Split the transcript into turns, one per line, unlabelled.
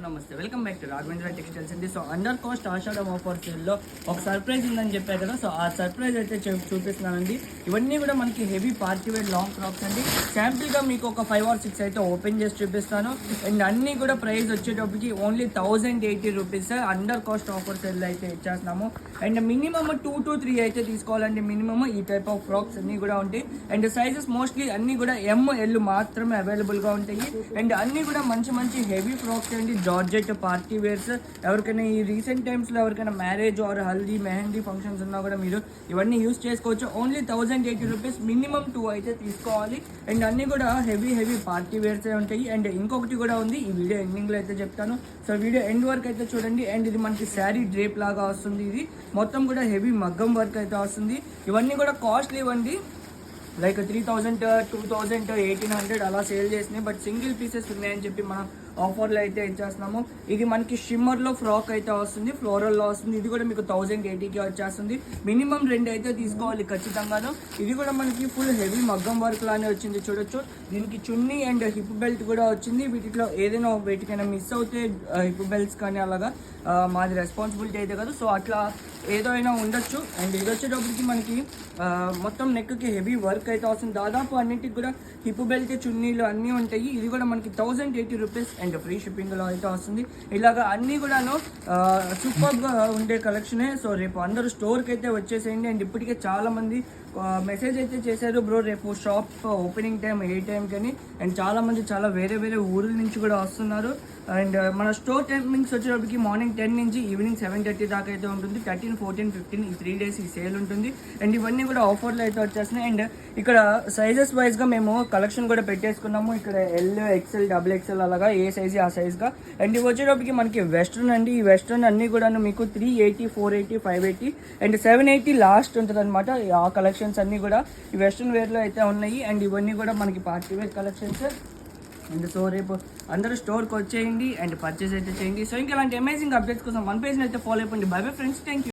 నమస్తే, welcome back to Raghavendra textiles అండి. So under cost ఆషాఢం offer సేల్లో ఒక సర్ప్రైజ్ ఉందని చెప్పారు కదా. సో ఆ సర్ప్రైజ్ అయితే చూపిస్తున్నానండి. ఇవన్నీ కూడా మనకి heavy party wear long crops అండి. శాంపిల్గా మీకు ఒక 5 or 6 అయితే ఓపెన్ చేసి చూపిస్తాను. అండ్ అన్నీ కూడా ప్రైస్ వచ్చేటప్పటికి only 1080 rupees under cost offer sale అయితే ఇచ్చేస్తున్నాము. అండ్ మినిమమ్ 2 to 3 అయితే తీసుకోవాలండి. మినిమమ్ ఈ టైప్ ఆఫ్ ఫ్రాక్స్ అన్నీ కూడా ఉంటాయి. అండ్ సైజెస్ మోస్ట్లీ అన్నీ కూడా ML మాత్రమే అవైలబుల్గా ఉంటాయి. అండ్ అన్నీ కూడా మంచి మంచి హెవీ ఫ్రాక్స్ అండి. జార్జెట్ పార్టీ వేర్స్, ఎవరికైనా ఈ రీసెంట్ టైమ్స్లో ఎవరికైనా marriage or haldi mehndi functions ఉన్నా కూడా మీరు ఇవన్నీ యూస్ చేసుకోవచ్చు. ఓన్లీ 1080 రూపీస్, మినిమం 2 అయితే తీసుకోవాలి. అండ్ అన్నీ కూడా హెవీ పార్టీ వేర్సే ఉంటాయి. అండ్ ఇంకొకటి కూడా ఉంది, ఈ వీడియో ఎండింగ్లో అయితే చెప్తాను. సో వీడియో ఎండ్ వరకు అయితే చూడండి. అండ్ ఇది మనకి శారీ డ్రేప్ లాగా వస్తుంది. ఇది మొత్తం కూడా హెవీ మగ్గం వర్క్ అయితే వస్తుంది. ఇవన్నీ కూడా కాస్ట్లీ ఇవ్వండి, లైక్ 3000, 2000, 1800 అలా సేల్ చేసినాయి. బట్ సింగిల్ పీసెస్ ఉన్నాయని చెప్పి మనం ఆఫర్లో అయితే ఇచ్చేస్తున్నాము. ఇది మనకి షిమ్మర్లో ఫ్రాక్ అయితే వస్తుంది, ఫ్లోరల్లో వస్తుంది. ఇది కూడా మీకు 1080కి వచ్చేస్తుంది. మినిమం 2 అయితే తీసుకోవాలి ఖచ్చితంగాను. ఇది కూడా మనకి ఫుల్ హెవీ మగ్గం వర్క్ లానే వచ్చింది, చూడొచ్చు. దీనికి చున్నీ అండ్ హిప్ బెల్ట్ కూడా వచ్చింది. వీటిలో ఏదైనా వేటికైనా మిస్ అవుతే హిప్ బెల్ట్స్ కానీ అలాగా మాది రెస్పాన్సిబిలిటీ అయితే కదా. సో అట్లా ఏదో అయినా ఉండొచ్చు. అండ్ ఇది వచ్చేటప్పటికి మనకి మొత్తం నెక్కి హెవీ వర్క్ అయితే వస్తుంది. దాదాపు అన్నింటికి కూడా హిప్ బెల్ట్, చున్నీలు అన్నీ ఉంటాయి. ఇది కూడా మనకి 1080 రూపీస్ అండ్ ఫ్రీ షిప్పింగ్లో అయితే వస్తుంది. ఇలాగా అన్నీ కూడాను సూపర్గా ఉండే కలెక్షనే. సో రేపు అందరూ స్టోర్కి అయితే వచ్చేసేయండి. అండ్ ఇప్పటికే చాలామంది మెసేజ్ అయితే చేశారు, బ్రో రేపు షాప్ ఓపెనింగ్ టైం ఏ టైం కానీ. అండ్ చాలామంది చాలా వేరే ఊర్ల నుంచి కూడా వస్తున్నారు. అండ్ మన స్టోర్ టైమింగ్స్ వచ్చేటప్పటికి మార్నింగ్ 10 నుంచి ఈవినింగ్ 7:30 దాకా అయితే ఉంటుంది. 13, 14, 15 ఈ 3 days ఈ సేల్ ఉంటుంది. అండ్ ఇవన్నీ కూడా ఆఫర్లో అయితే వచ్చేస్తున్నాయి. అండ్ ఇక్కడ సైజెస్ వైజ్గా మేము కలెక్షన్ కూడా పెట్టేసుకున్నాము. ఇక్కడ L, XL, XXL అలాగా ఏ సైజ్ ఆ సైజ్గా. అండ్ ఇవి వచ్చేటప్పటికి మనకి వెస్ట్రన్ అండి. ఈ వెస్ట్రన్ అన్నీ కూడా మీకు 380, 480, 580 అండ్ 780 లాస్ట్ ఉంటుంది అనమాట. ఆ కలెక్షన్స్ అన్నీ కూడా ఈ వెస్ట్రన్ వేర్లో అయితే ఉన్నాయి. అండ్ ఇవన్నీ కూడా మనకి party wear collections. And so రేపు అందరూ స్టోర్కి వచ్చేయండి అండ్ పర్చేస్ అయితే చేయండి. సో ఇంకా ఇలాంటి అమేజింగ్ అప్డేట్స్ కోసం మన పేజ్ని అయితే ఫాలో అయిపోండి. By bye friends, thank you.